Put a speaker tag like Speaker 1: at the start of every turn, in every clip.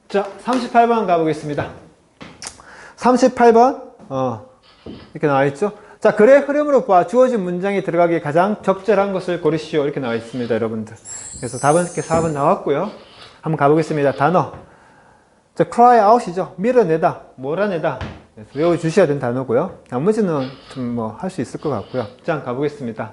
Speaker 1: 자, 38번 가보겠습니다. 38번 이렇게 나와있죠. 자, 글의 흐름으로 봐 주어진 문장이 들어가기에 가장 적절한 것을 고르시오 이렇게 나와 있습니다, 여러분들. 그래서 답은 이렇게 4번 나왔고요. 한번 가보겠습니다. 단어. 자, cry out이죠. 밀어내다, 몰아내다. 외워주셔야 되는 단어고요. 나머지는 좀 뭐 할 수 있을 것 같고요. 자, 가보겠습니다.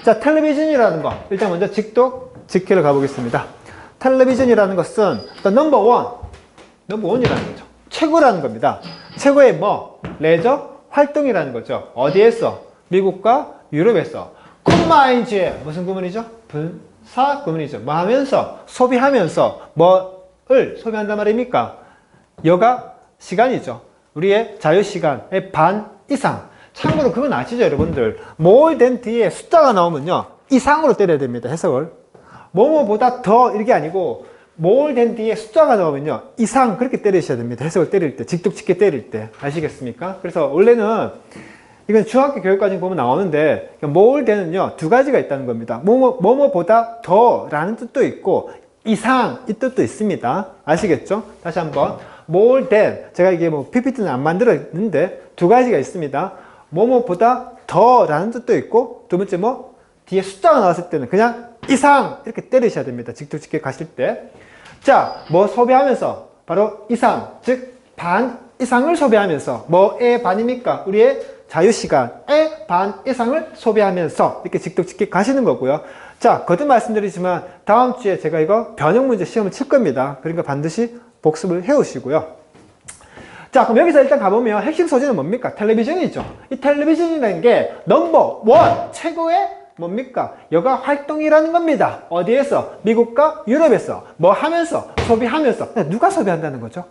Speaker 1: 자, 텔레비전이라는 거. 일단 먼저 직독, 직회를 가보겠습니다. 텔레비전이라는 것은 넘버원이라는 거죠. 최고라는 겁니다. 최고의 뭐? 레저 활동이라는 거죠. 어디에서? 미국과 유럽에서. 콤마인즈의 무슨 구문이죠? 분사 구문이죠. 뭐 하면서? 소비하면서 뭐를 소비한단 말입니까? 여가 시간이죠. 우리의 자유시간의 반 이상. 참고로 그건 아시죠, 여러분들? more than 뒤에 숫자가 나오면요, 이상으로 때려야 됩니다, 해석을. 뭐뭐보다 더 이게 아니고 more than 뒤에 숫자가 나오면요, 이상 그렇게 때리셔야 됩니다, 해석을 때릴 때, 직독직계 때릴 때. 아시겠습니까? 그래서 원래는 이건 중학교 교육까지 보면 나오는데 more than은요, 두 가지가 있다는 겁니다. 뭐뭐보다 더라는 뜻도 있고 이상 이 뜻도 있습니다. 아시겠죠? 다시 한번. more than, 제가 이게 뭐 PPT는 안 만들었는데 두 가지가 있습니다. 뭐뭐보다 더라는 뜻도 있고, 두 번째 뭐 뒤에 숫자가 나왔을 때는 그냥 이상 이렇게 때리셔야 됩니다, 직독직계 가실 때. 자, 뭐 소비하면서? 바로 이상, 즉 반 이상을 소비하면서. 뭐의 반입니까? 우리의 자유시간의 반 이상을 소비하면서 이렇게 직독직계 가시는 거고요. 자, 거듭 말씀드리지만 다음 주에 제가 이거 변형 문제 시험을 칠 겁니다. 그러니까 반드시 복습을 해오시고요. 자, 그럼 여기서 일단 가보면 핵심 소재는 뭡니까? 텔레비전이죠. 이 텔레비전이라는 게 넘버 원, 최고의 뭡니까? 여가 활동이라는 겁니다. 어디에서? 미국과 유럽에서. 뭐 하면서? 소비하면서. 누가 소비한다는 거죠?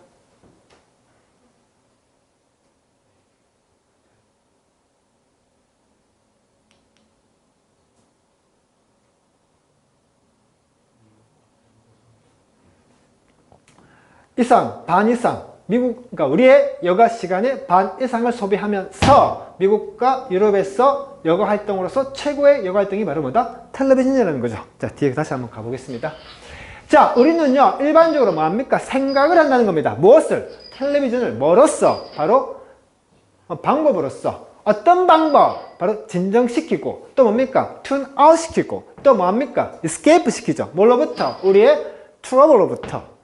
Speaker 1: 이상, 반 이상. 그러니까 우리의 여가 시간의 반 이상을 소비하면서 미국과 유럽에서 여가 활동으로서 최고의 여가 활동이 바로 뭐다? 텔레비전이라는 거죠. 자, 뒤에 다시 한번 가보겠습니다. 자, 우리는요, 일반적으로 뭐 합니까? 생각을 한다는 겁니다. 무엇을? 텔레비전을 뭐로써? 바로 방법으로써. 어떤 방법? 바로 진정시키고, 또 뭡니까? 튠 아웃 시키고, 또 뭐 합니까? escape 시키죠. 뭘로부터? 우리의 트러블로부터.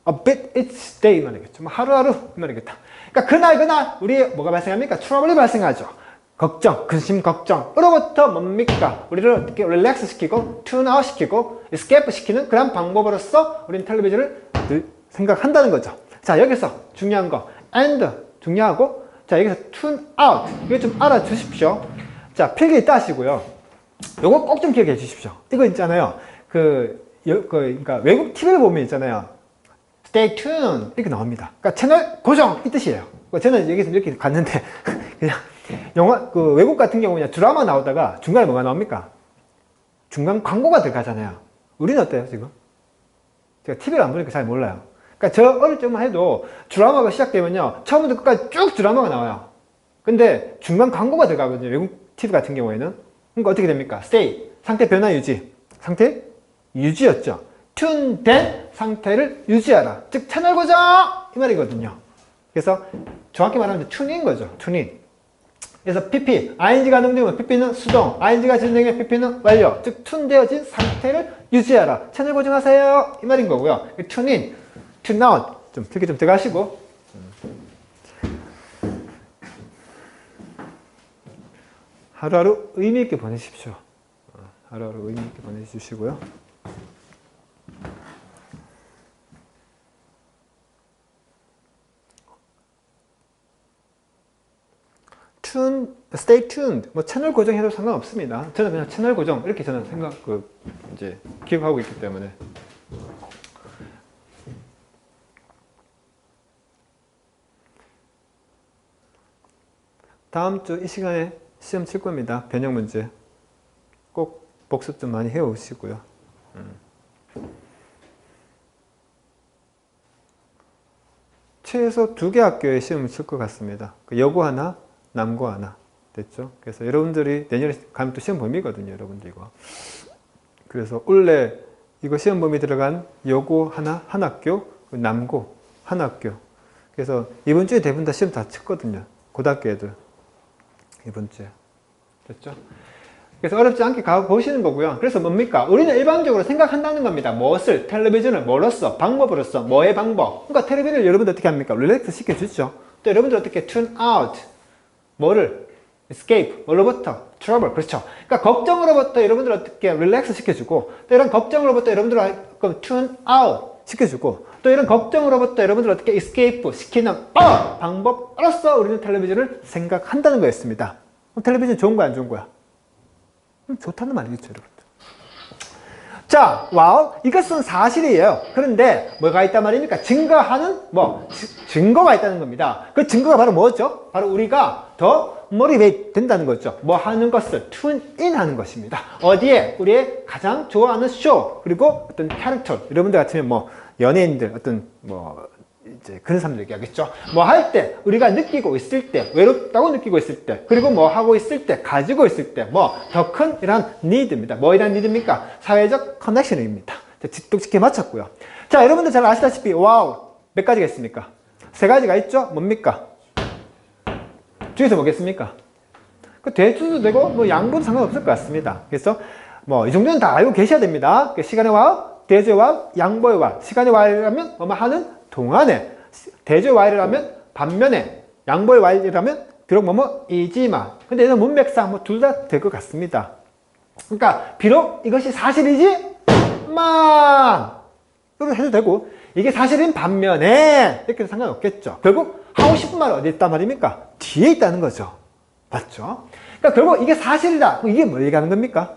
Speaker 1: A bit each day 이 말이겠죠. 하루하루 이 말이겠다. 그러니까 그날 우리의 뭐가 발생합니까? 트러블이 발생하죠. 걱정, 근심 걱정으로부터 뭡니까? 우리를 어떻게 릴렉스 시키고 튠 아웃 시키고 escape 시키는 그런 방법으로서 우리는 텔레비전을 생각한다는 거죠. 자, 여기서 중요한 거 and 중요하고, 자, 여기서 튠 아웃 이거 좀 알아주십시오. 자, 필기 있다 하시고요. 요거 꼭 좀 기억해 주십시오. 이거 있잖아요. 그러니까 외국 TV를 보면 있잖아요. Stay tuned 이렇게 나옵니다. 그러니까 채널 고정 이 뜻이에요. 저는 여기서 이렇게 갔는데 그냥 영화 외국 같은 경우 그냥 드라마 나오다가 중간에 뭐가 나옵니까? 중간 광고가 들어가잖아요. 우리는 어때요 지금? 제가 TV를 안 보니까 잘 몰라요. 그러니까 저 어릴 때만 해도 드라마가 시작되면요, 처음부터 끝까지 쭉 드라마가 나와요. 근데 중간 광고가 들어가거든요, 외국 TV 같은 경우에는. 그러니까 어떻게 됩니까? Stay 상태 변화 유지, 상태 유지였죠. 튠된 상태를 유지하라. 즉 채널 고정 이 말이거든요. 그래서 정확히 말하면 튠인 거죠. 튠인. 그래서 PP, ing가 능동이면 PP는 수동, ing가 진행해 PP는 완료. 즉 튠되어진 상태를 유지하라. 채널 고정하세요 이 말인 거고요. 튠인, 튠아웃 좀 필기 좀 들어가시고, 하루하루 의미 있게 보내십시오. 하루하루 의미 있게 보내주시고요. stay tuned. 뭐 채널 고정해도 상관없습니다. 저는 그냥 채널 고정 이렇게 저는 이제 기억하고 있기 때문에. 다음 주 이 시간에 시험 칠 겁니다. 변형 문제 꼭 복습 좀 많이 해오시고요. 최소 2개 학교에 시험을 칠 것 같습니다. 여고 하나, 남고 하나. 됐죠? 그래서 여러분들이 내년에 가면 또 시험 범위거든요, 여러분들 이거. 그래서 원래 이거 시험 범위 들어간 여고 하나, 한 학교, 남고 한 학교. 그래서 이번 주에 대부분 다 시험 다 쳤거든요. 고등학교 애들. 이번 주에. 됐죠? 그래서 어렵지 않게 가보시는 거고요. 그래서 뭡니까? 우리는 일반적으로 생각한다는 겁니다. 무엇을? 텔레비전을 뭐로써? 방법으로써. 뭐의 방법? 그러니까 텔레비전을 여러분들 어떻게 합니까? 릴렉스 시켜주죠. 또 여러분들 어떻게 tune out? 뭐를? escape. 뭐로부터? trouble. 그렇죠. 그러니까 걱정으로부터 여러분들 어떻게 릴렉스 시켜주고, 또 이런 걱정으로부터 여러분들 tune out 시켜주고, 또 이런 걱정으로부터 여러분들 어떻게 escape 시키는 방법으로서 우리는 텔레비전을 생각한다는 거였습니다. 그럼 텔레비전 좋은 거야, 안 좋은 거야? 좋다는 말이겠죠, 여러분들. 자, 와우, 이것은 사실이에요. 그런데 뭐가 있단 말입니까? 증거하는 증거가 있다는 겁니다. 그 증거가 바로 뭐죠? 바로 우리가 더 motivate 된다는 거죠. 뭐 하는 것을 tune in 하는 것입니다. 어디에? 우리의 가장 좋아하는 쇼, 그리고 어떤 캐릭터, 여러분들 같으면 연예인들, 어떤 이제 그런 사람들 얘기하겠죠. 뭐 할 때, 우리가 느끼고 있을 때, 외롭다고 느끼고 있을 때, 그리고 뭐 하고 있을 때, 가지고 있을 때, 더 큰 이런 need입니다. 뭐 이란 need입니까? 사회적 커넥션입니다. 똑똑히 맞췄고요. 자, 여러분들 잘 아시다시피, 와우, 몇 가지가 있습니까? 세 가지가 있죠? 뭡니까? 중에서 뭐겠습니까? 그 대주도 되고, 양보도 상관없을 것 같습니다. 그래서, 이 정도는 다 알고 계셔야 됩니다. 시간의 와우, 대주의 와우, 양보의 와우. 시간의 와우라면, 하는 동안에, 대주의 와우라면, 반면에, 양보의 와우라면, 비록 이지만. 근데 이런 문맥상 둘 다 될 것 같습니다. 그러니까, 비록 이것이 사실이지만, 이렇게 해도 되고, 이게 사실인 반면에, 이렇게 해도 상관없겠죠. 결국, 하고 싶은 말은 어디 있단 말입니까? 뒤에 있다는 거죠. 맞죠? 그러니까 결국 이게 사실이다. 이게 뭘 얘기하는 겁니까?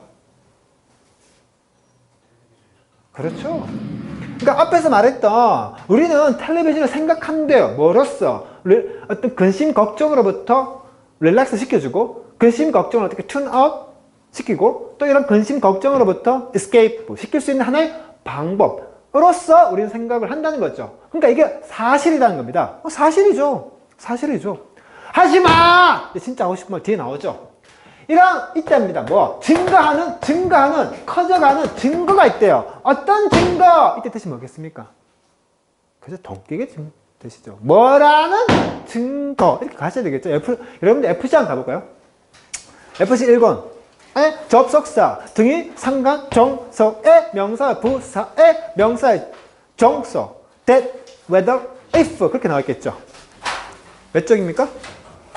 Speaker 1: 그렇죠. 그러니까 앞에서 말했던 우리는 텔레비전을 생각한대요. 뭐로써? 어떤 근심 걱정으로부터 릴렉스 시켜주고, 근심 걱정을 어떻게 튠 아웃 시키고, 또 이런 근심 걱정으로부터 escape 시킬 수 있는 하나의 방법으로서 우리는 생각을 한다는 거죠. 그러니까 이게 사실이라는 겁니다. 사실이죠. 사실이죠. 하지마! 진짜 하고 싶은 말 뒤에 나오죠. 이런 이때입니다. 증거하는 커져가는 증거가 있대요. 어떤 증거? 이때 뜻이 뭐겠습니까? 그죠? 동격의 뜻이죠. 뭐라는 증거? 이렇게 가셔야 되겠죠. 여러분들 FC 한번 가볼까요? FC 1권 접속사 등이 상관 정석의 명사 부사의 명사의 정석 that, whether, if 그렇게 나와 있겠죠. 몇 쪽입니까?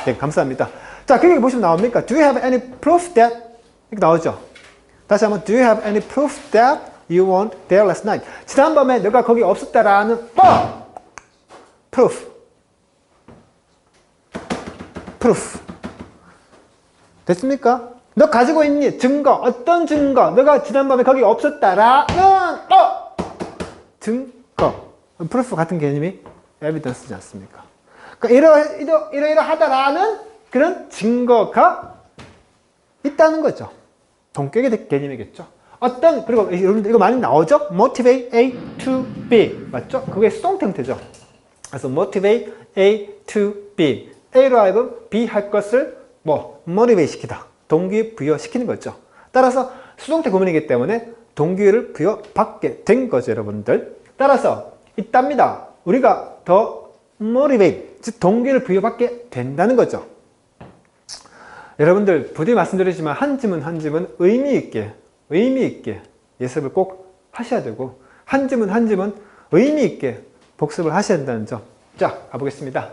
Speaker 1: 네, 감사합니다. 자, 거기 보시면 나옵니까? Do you have any proof that? 이렇게 나오죠. 다시 한번, Do you have any proof that you weren't there last night? 지난밤에 너가 거기 없었다라는 proof. proof. 됐습니까? 너 가지고 있니? 증거. 어떤 증거? 너가 지난밤에 거기 없었다라는 증거. proof 같은 개념이 evidence지 않습니까? 그러니까 이러하다라는 그런 증거가 있다는 거죠. 동격의 개념이겠죠. 그리고 여러분들 이거 많이 나오죠? motivate A to B. 맞죠? 그게 수동 형태죠. 그래서 motivate A to B. A로 하여금 B 할 것을 motivate 시키다. 동기 부여시키는 거죠. 따라서 수동태 구문이기 때문에 동기를 부여받게 된 거죠, 여러분들. 따라서 있답니다. 우리가 더 motivate, 즉 동기를 부여받게 된다는 거죠. 여러분들 부디 말씀드리지만 한 짐은 의미 있게 예습을 꼭 하셔야 되고, 한 짐은 의미 있게 복습을 하셔야 된다는 점. 자, 가보겠습니다.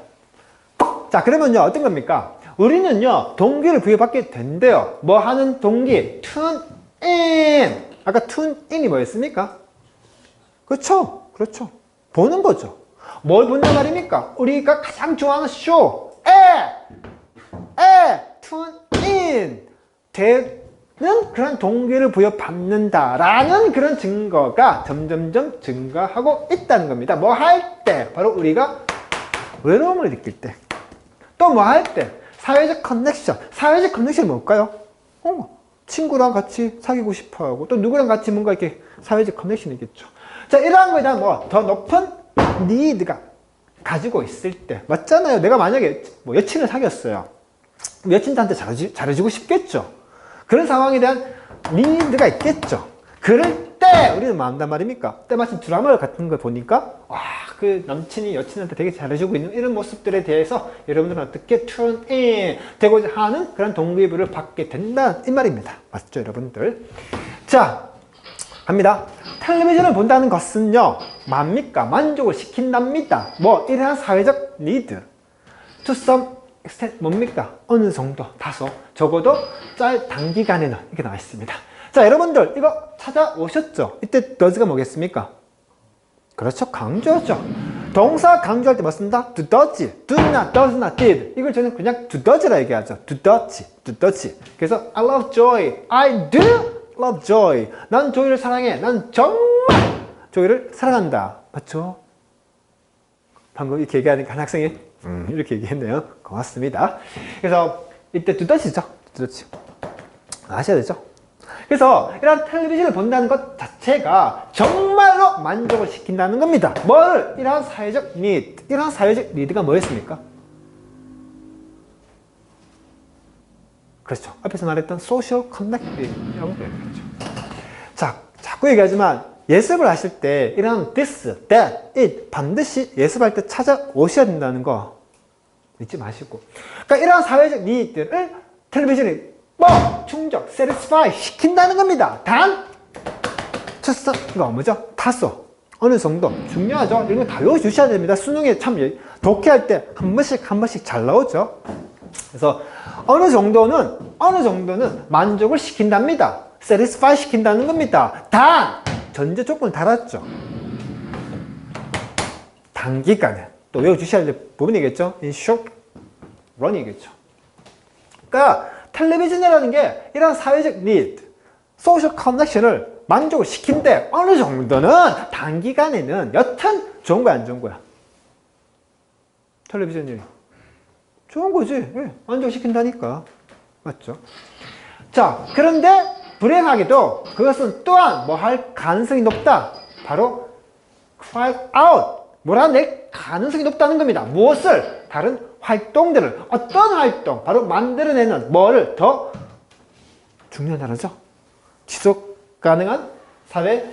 Speaker 1: 자, 그러면요, 어떤 겁니까? 우리는요, 동기를 부여받게 된대요. 뭐 하는 동기? tune in. 아까 tune in이 뭐였습니까? 그렇죠. 보는 거죠. 뭘 본단 말입니까? 우리가 가장 좋아하는 쇼에 tune in 되는 그런 동기를 부여받는다라는 그런 증거가 점점점 증가하고 있다는 겁니다. 뭐 할 때? 바로 우리가 외로움을 느낄 때. 또 뭐 할 때? 사회적 커넥션. 사회적 커넥션이 뭘까요? 친구랑 같이 사귀고 싶어 하고, 또 누구랑 같이 뭔가 이렇게 사회적 커넥션이겠죠. 자, 이러한 거에 대한 더 높은 니드가 가지고 있을 때. 맞잖아요. 내가 만약에 여친을 사귀었어요. 여친한테 잘해주고 싶겠죠. 그런 상황에 대한 니드가 있겠죠. 그럴 때 때 우리는 뭐 한단 말입니까? 때마침 드라마 같은 걸 보니까 와, 그 남친이 여친한테 되게 잘해주고 있는 이런 모습들에 대해서 여러분들은 어떻게 turn in 되고자 하는 그런 동기부여를 받게 된다 이 말입니다. 맞죠 여러분들? 자, 갑니다. 텔레비전을 본다는 것은요 뭡니까? 만족을 시킨답니다. 뭐 이러한 사회적 need to some extent 뭡니까? 어느 정도 다소 적어도 단기간에는 이렇게 나와 있습니다. 자, 여러분들 이거 찾아오셨죠? 이때 does가 뭐겠습니까? 그렇죠, 강조죠. 동사 강조할 때 뭐 쓴다? do does, do not, does not, did. 이걸 저는 그냥 do does라 얘기하죠. do does, do does. 그래서 I love joy, I do love joy. 난 조이를 사랑해. 난 정말 조이를 사랑한다. 맞죠? 방금 이렇게 얘기하니까 한 학생이 이렇게 얘기했네요. 고맙습니다. 그래서 이때 do does죠. do does. 아셔야 되죠? 그래서 이런 텔레비전을 본다는 것 자체가 정말로 만족을 시킨다는 겁니다. 뭐를? 이러한 사회적 need. 이러한 사회적 need가 뭐였습니까? 그렇죠. 앞에서 말했던 social connectivity라고 얘기하죠. 자, 자꾸 얘기하지만 예습을 하실 때 이런 this, that, it 반드시 예습할 때 찾아오셔야 된다는 거 잊지 마시고. 그러니까 이러한 사회적 need들을 텔레비전이 뭐 충족, satisfy 시킨다는 겁니다. 단 이거 뭐죠? 다소 어느 정도 중요하죠. 이런 거 다 외워주셔야 됩니다. 수능에 참 독해할 때 한 번씩 잘 나오죠. 그래서 어느 정도는 만족을 시킨답니다. satisfy 시킨다는 겁니다. 단 전제 조건을 달았죠. 단기간에 또 외워주셔야 될 부분이겠죠. in short run이겠죠. 그러니까 텔레비전이라는 게 이런 사회적 need, 소셜 커넥션을 만족을 시킨데 어느 정도는 단기간에는 여튼 좋은 거야 안 좋은 거야? 텔레비전이 좋은 거지. 예, 만족시킨다니까. 맞죠? 자, 그런데 불행하게도 그것은 또한 뭐 할 가능성이 높다. 바로 cry out, 몰아낼 가능성이 높다는 겁니다. 무엇을? 다른 활동들을. 어떤 활동? 바로 만들어내는 뭐를 더 중요한 단어죠. 지속 가능한 사회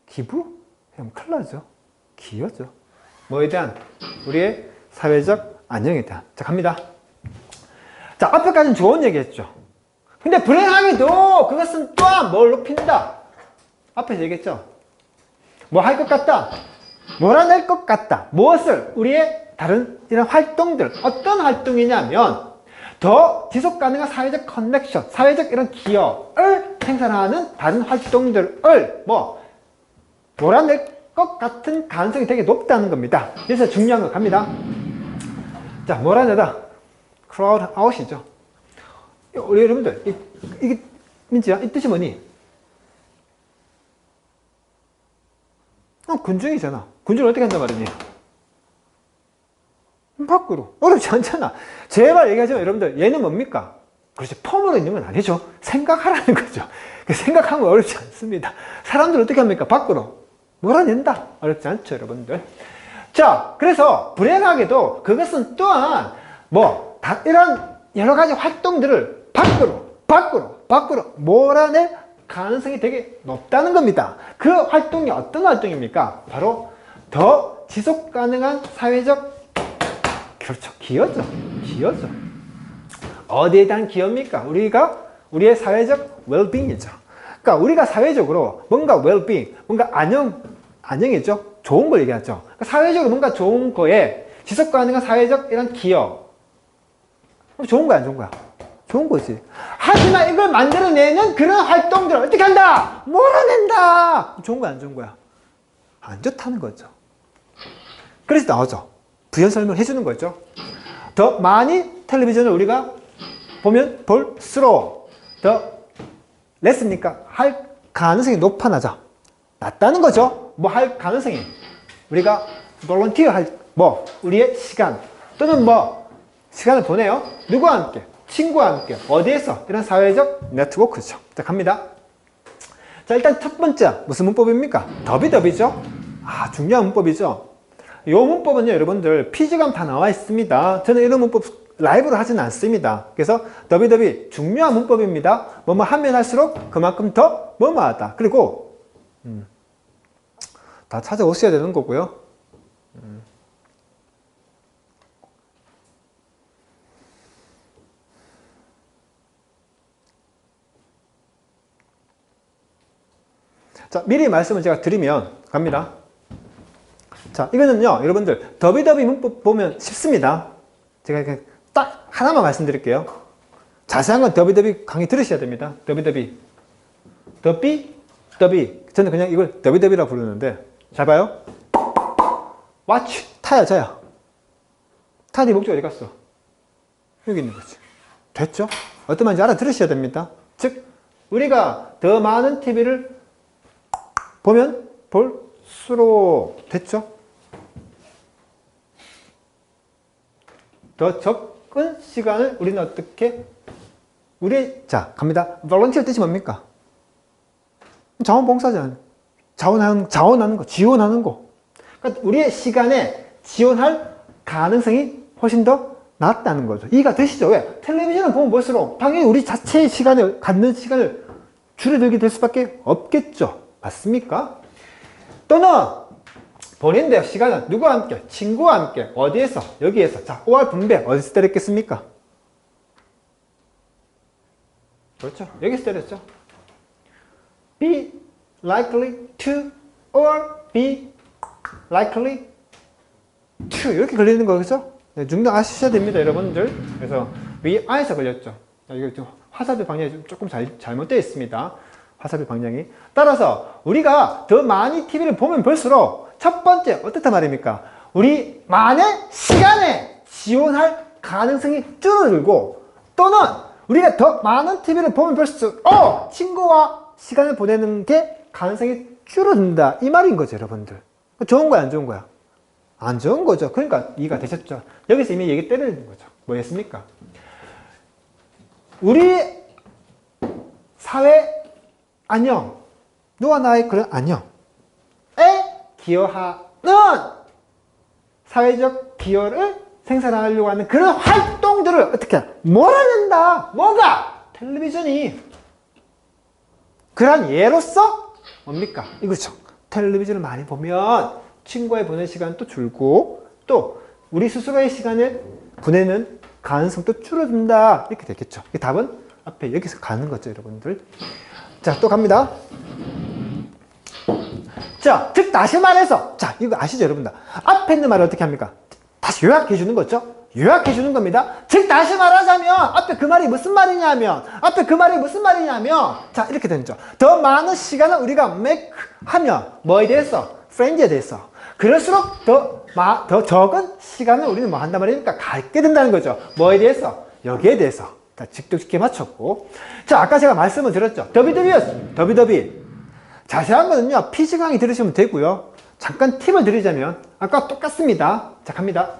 Speaker 1: 기부? 그냥 큰일 나죠. 기여죠. 뭐에 대한? 우리의 사회적 안녕에 대한. 자, 갑니다. 자, 앞에까지는 좋은 얘기 했죠. 근데 불행하게도 그것은 또한 뭘 높인다? 앞에서 얘기했죠. 뭐 할 것 같다? 몰아낼 것 같다. 무엇을? 우리의 다른 이런 활동들. 어떤 활동이냐면 더 지속 가능한 사회적 커넥션, 사회적 이런 기여를 생산하는 다른 활동들을 뭐 몰아낼 것 같은 가능성이 되게 높다는 겁니다. 그래서 중요한 거 갑니다. 자, 몰아내다. crowd out이죠. 우리 여러분들, 이게 민지야, 이 뜻이 뭐니? 군중이잖아. 군중을 어떻게 한단 말이니? 밖으로. 어렵지 않잖아. 제발 얘기하지만 여러분들, 얘는 뭡니까? 그렇지, 펌으로 있는 건 아니죠. 생각하라는 거죠. 생각하면 어렵지 않습니다. 사람들 어떻게 합니까? 밖으로 몰아낸다. 어렵지 않죠, 여러분들. 자, 그래서 불행하게도 그것은 또한 뭐 이런 여러 가지 활동들을 밖으로 몰아낼 가능성이 되게 높다는 겁니다. 그 활동이 어떤 활동입니까? 바로 더 지속 가능한 사회적, 그렇죠, 기여죠. 어디에 대한 기여입니까? 우리의 사회적 well-being이죠. 그러니까 우리가 사회적으로 뭔가 well-being, 뭔가 안녕이죠. 좋은 걸 얘기하죠. 그러니까 사회적으로 뭔가 좋은 거에 지속 가능한 사회적 이런 기여. 좋은 거야, 안 좋은 거야? 좋은 거지. 하지만 이걸 만들어내는 그런 활동들을 어떻게 한다? 몰아낸다. 좋은 거야, 안 좋은 거야? 안 좋다는 거죠. 그래서 나오죠. 부연 설명을 해주는 거죠. 더 많이 텔레비전을 우리가 보면 볼수록 더 냈습니까? 할 가능성이 낮다는 거죠. 뭐 할 가능성이. 우리가 볼런티어 우리의 시간 또는 시간을 보내요. 누구와 함께? 친구와 함께. 어디에서? 이런 사회적 네트워크죠. 자, 갑니다. 자, 일단 첫 번째 무슨 문법입니까? 더비더비죠. 중요한 문법이죠. 이 문법은요, 여러분들 피지감 다 나와 있습니다. 저는 이런 문법 라이브로 하지는 않습니다. 그래서 더비더비 중요한 문법입니다. 뭐뭐 하면 할수록 그만큼 더 뭐뭐하다. 그리고 다 찾아오셔야 되는 거고요. 자, 미리 말씀을 제가 드리면 갑니다. 자, 이거는요, 여러분들 더비더비 문법 보면 쉽습니다. 제가 이렇게 딱 하나만 말씀드릴게요. 자세한 건 더비더비 강의 들으셔야 됩니다. 더비더비 저는 그냥 이걸 더비더비라고 부르는데, 잘 봐요. watch, 타야 자야. 타디 목적 어디 갔어? 여기 있는 거지. 됐죠? 어떤 말인지 알아들으셔야 됩니다. 즉 우리가 더 많은 TV를 보면 볼수록, 됐죠? 더 적은 시간을 우리는 어떻게, 자, 갑니다. volunteer 뜻이 뭡니까? 자원봉사자. 자원하는 거, 지원하는 거. 그러니까 우리의 시간에 지원할 가능성이 훨씬 더 낮다는 거죠. 이해가 되시죠? 왜? 텔레비전을 보면 볼수록 당연히 우리 자체의 시간을, 갖는 시간을 줄여들게 될 수밖에 없겠죠. 맞습니까? 또는 본인의 시간은 누구와 함께? 친구와 함께. 어디에서? 여기에서. 자, 5월 분배 어디서 때렸겠습니까? 그렇죠. 여기서 때렸죠. Be likely to or be likely to 이렇게 걸리는 거겠죠? 네, 중등 아셔야 됩니다, 여러분들. 그래서 위아에서 걸렸죠. 이거 좀 화살표 방향이 조금 잘못되어 있습니다. 화살표 방향이. 따라서 우리가 더 많이 TV를 보면 볼수록 첫 번째 어떻단 말입니까? 우리만의 시간에 지원할 가능성이 줄어들고, 또는 우리가 더 많은 TV를 보면 볼수록 친구와 시간을 보내는 게 가능성이 줄어든다, 이 말인 거죠, 여러분들. 좋은 거야, 안 좋은 거야? 안 좋은 거죠. 그러니까 이해가 되셨죠? 여기서 이미 얘기 때리는 거죠. 뭐였습니까? 우리 사회 안녕, 너와 나의 그런 안녕에 기여하는 사회적 기여를 생산하려고 하는 그런 활동들을 어떻게 몰아낸다. 뭐가? 텔레비전이. 그런 예로서 뭡니까? 이거죠. 텔레비전을 많이 보면 친구와의 보내는 시간도 줄고, 또 우리 스스로의 시간을 보내는 가능성도 줄어든다. 이렇게 되겠죠. 이 답은 앞에 여기서 가는 거죠, 여러분들. 자, 또 갑니다. 자, 즉 다시 말해서, 자, 이거 아시죠, 여러분들? 앞에 있는 말을 어떻게 합니까? 다시 요약해 주는 거죠. 요약해 주는 겁니다. 즉 다시 말하자면 앞에 그 말이 무슨 말이냐면, 자, 이렇게 되죠. 더 많은 시간을 우리가 make 하면 뭐에 대해서? friend에 대해서. 그럴수록 더 적은 시간을 우리는 뭐 한단 말입니까? 갖게 된다는 거죠. 뭐에 대해서? 여기에 대해서. 자, 직접쉽게 맞췄고. 자, 아까 제가 말씀을 드렸죠. 더비더비. 자세한 거는요, 피지 강의 들으시면 되고요. 잠깐 팁을 드리자면, 아까 똑같습니다. 자, 갑니다.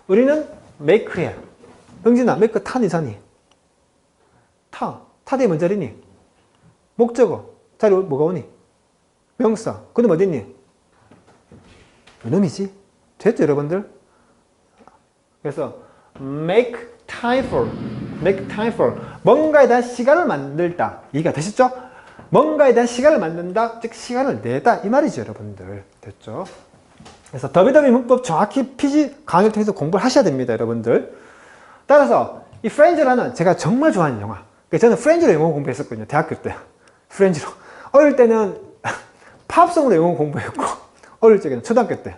Speaker 1: 우리는 make해요. 병진아, make 타니 자니? 타대 뭔 자리니? 목적어. 자리 뭐가 오니? 명사. 그놈 어딨니? 이놈이지. 됐죠, 여러분들? 그래서 make time for 뭔가에 대한 시간을 만들다. 이해가 되셨죠? 뭔가에 대한 시간을 만든다, 즉 시간을 내다, 이 말이죠, 여러분들. 됐죠? 그래서 더비더비 문법 정확히 PG 강의를 통해서 공부를 하셔야 됩니다, 여러분들. 따라서 이 프렌즈라는 제가 정말 좋아하는 영화. 저는 프렌즈로 영어 공부했었거든요, 대학교 때. 프렌즈로. 어릴 때는 팝송으로 영어 공부했고, 어릴 적에는 초등학교 때.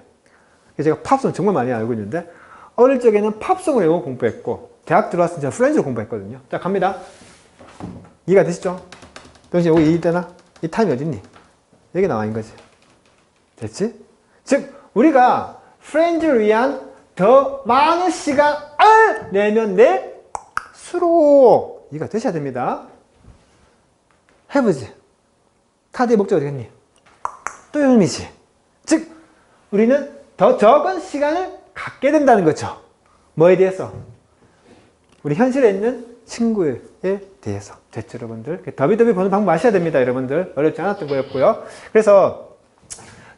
Speaker 1: 제가 팝송 정말 많이 알고 있는데, 어릴 적에는 팝송으로 영어 공부했고, 대학 들어왔을 때 프렌즈로 공부했거든요. 자, 갑니다. 이해가 되시죠? 동시에 여기 이때나? 이 타임이 어딨니? 여기 나와 있는 거지. 됐지? 즉, 우리가 프렌즈를 위한 더 많은 시간을 내면 낼수록 이해가 되셔야 됩니다. 해보지. 타드의 목적 어디겠니? 또 의미지. 즉, 우리는 더 적은 시간을 갖게 된다는 거죠. 뭐에 대해서? 우리 현실에 있는 친구에 대해서. 됐죠, 여러분들? 더비더비 보는 방법 아셔야 됩니다, 여러분들. 어렵지 않았던 거였고요. 그래서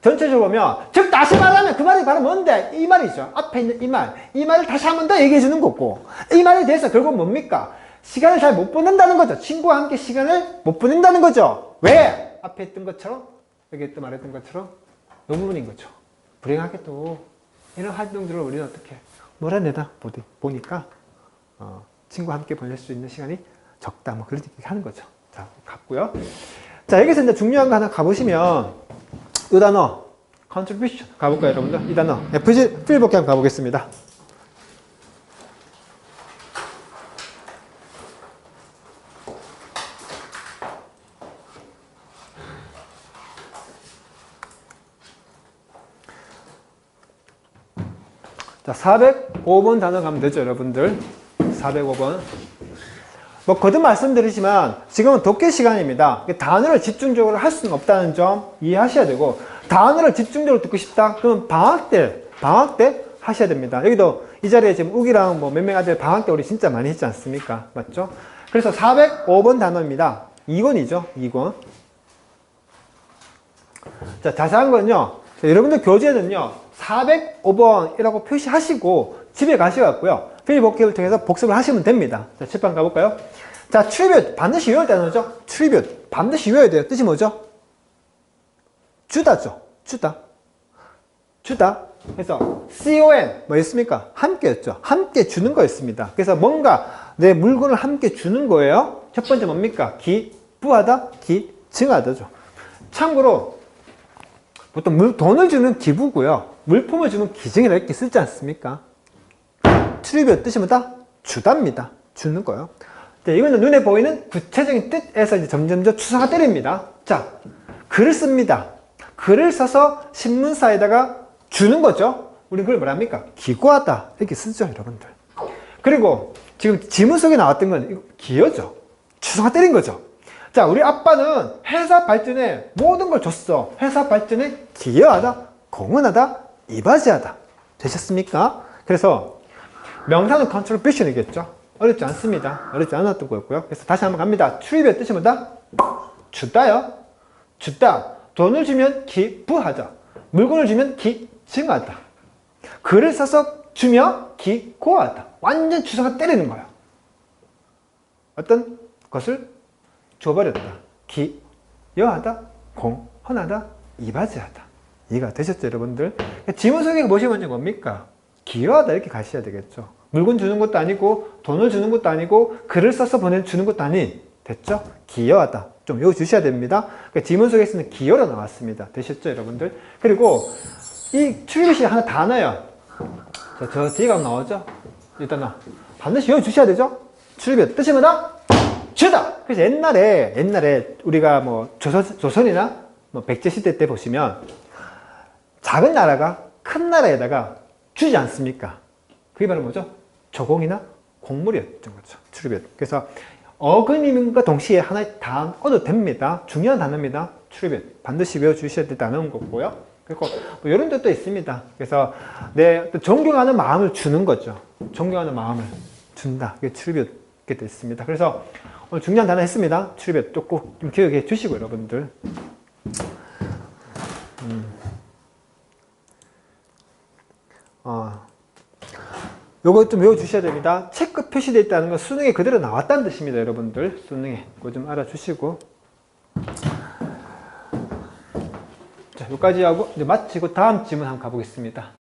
Speaker 1: 전체적으로 보면, 즉, 다시 말하면 그 말이 바로 뭔데? 이 말이죠. 앞에 있는 이 말. 이 말을 다시 한 번 더 얘기해 주는 거고, 이 말에 대해서 결국 뭡니까? 시간을 잘 못 보낸다는 거죠. 친구와 함께 시간을 못 보낸다는 거죠. 왜? 앞에 있던 것처럼, 여기 또 말했던 것처럼, 노부분인 거죠. 불행하게 또, 이런 활동들을 우리는 어떻게 몰아내다 보니까, 친구와 함께 보낼 수 있는 시간이 적다. 뭐 그런 얘기 하는 거죠. 자, 갔고요. 자, 여기서 이제 중요한 거 하나 가보시면, 이 단어, contribution. 가볼까요, 여러분들? 이 단어. FG 필복기 한번 가보겠습니다. 자, 405번 단어 가면 되죠, 여러분들. 405번. 뭐 거듭 말씀드리지만 지금은 독해 시간입니다. 단어를 집중적으로 할 수는 없다는 점 이해하셔야 되고, 단어를 집중적으로 듣고 싶다? 그러면 방학 때 하셔야 됩니다. 여기도 이 자리에 지금 우기랑 뭐 몇 명 아들 방학 때 우리 진짜 많이 했지 않습니까? 맞죠? 그래서 405번 단어입니다. 2권이죠, 2권. 자, 자세한 건요. 자, 여러분들 교재는요, 405번이라고 표시하시고 집에 가셔갖고요, 필기 복기를 통해서 복습을 하시면 됩니다. 자, 칠판 가볼까요? 자, 트리뷰트. 반드시 외워야 되는 거죠? 트리뷰트. 반드시 외워야 돼요. 뜻이 뭐죠? 주다죠. 주다. 그래서 CON 뭐였습니까? 함께였죠. 함께 주는 거였습니다. 그래서 뭔가 내 물건을 함께 주는 거예요. 첫 번째 뭡니까? 기부하다, 기증하다죠. 참고로 보통 돈을 주면 기부고요, 물품을 주면 기증이라 이렇게 쓰지 않습니까? 트리뷰트 뜻이 뭐다? 주답니다. 주는 거요. 네, 이거는 눈에 보이는 구체적인 뜻에서 이제 점점 추상화 때립니다. 자, 글을 씁니다. 글을 써서 신문사에다가 주는 거죠. 우리는 그걸 뭐라 합니까? 기고하다. 이렇게 쓰죠, 여러분들. 그리고 지금 지문 속에 나왔던 건 이거 기여죠. 추상화 때린 거죠. 자, 우리 아빠는 회사 발전에 모든 걸 줬어. 회사 발전에 기여하다, 공헌하다, 이바지하다. 되셨습니까? 그래서 명사는 contribution이겠죠. 어렵지 않습니다. 어렵지 않았던 거였고요. 그래서 다시 한번 갑니다. 트리뷰의 뜻이 뭐다? 주다요. 주다. 돈을 주면 기부하다. 물건을 주면 기증하다. 글을 써서 주며 기고하다. 완전 추상화 때리는 거예요. 어떤 것을 줘버렸다. 기여하다, 공헌하다, 이바지하다. 이해가 되셨죠, 여러분들? 지문 속에 보시면 뭡니까? 기여하다 이렇게 가셔야 되겠죠. 물건 주는 것도 아니고 돈을 주는 것도 아니고 글을 써서 보내주는 것도 아닌, 됐죠? 기여하다. 좀 외워주셔야 됩니다. 그러니까 지문 속에 쓰는 기여로 나왔습니다. 되셨죠, 여러분들? 그리고 이 트리빗이 하나 단어요. 저 뒤에 가면 나오죠? 일단 반드시 외워주셔야 되죠? 트리빗 뜻이 뭐다? 주다! 그래서 옛날에 우리가 뭐 조선이나 뭐 백제시대 때 보시면 작은 나라가 큰 나라에다가 주지 않습니까? 그게 바로 뭐죠? 조공이나 곡물이었던 거죠. 트리빗. 그래서 어근임과 동시에 하나의 단어도 됩니다. 중요한 단어입니다. 트리빗. 반드시 외워주셔야 될 단어인 거고요. 그리고 뭐 이런 뜻도 있습니다. 그래서 내 존경하는 마음을 주는 거죠. 존경하는 마음을 준다. 이게 트리빗 이렇게 됐습니다. 그래서 오늘 중요한 단어 했습니다. 트리빗. 또 꼭 좀 기억해 주시고, 여러분들. 요거 좀 외워주셔야 됩니다. 체크 표시되어 있다는 건 수능에 그대로 나왔다는 뜻입니다, 여러분들. 수능에. 그거 좀 알아주시고. 자, 여기까지 하고 이제 마치고 다음 질문 한번 가보겠습니다.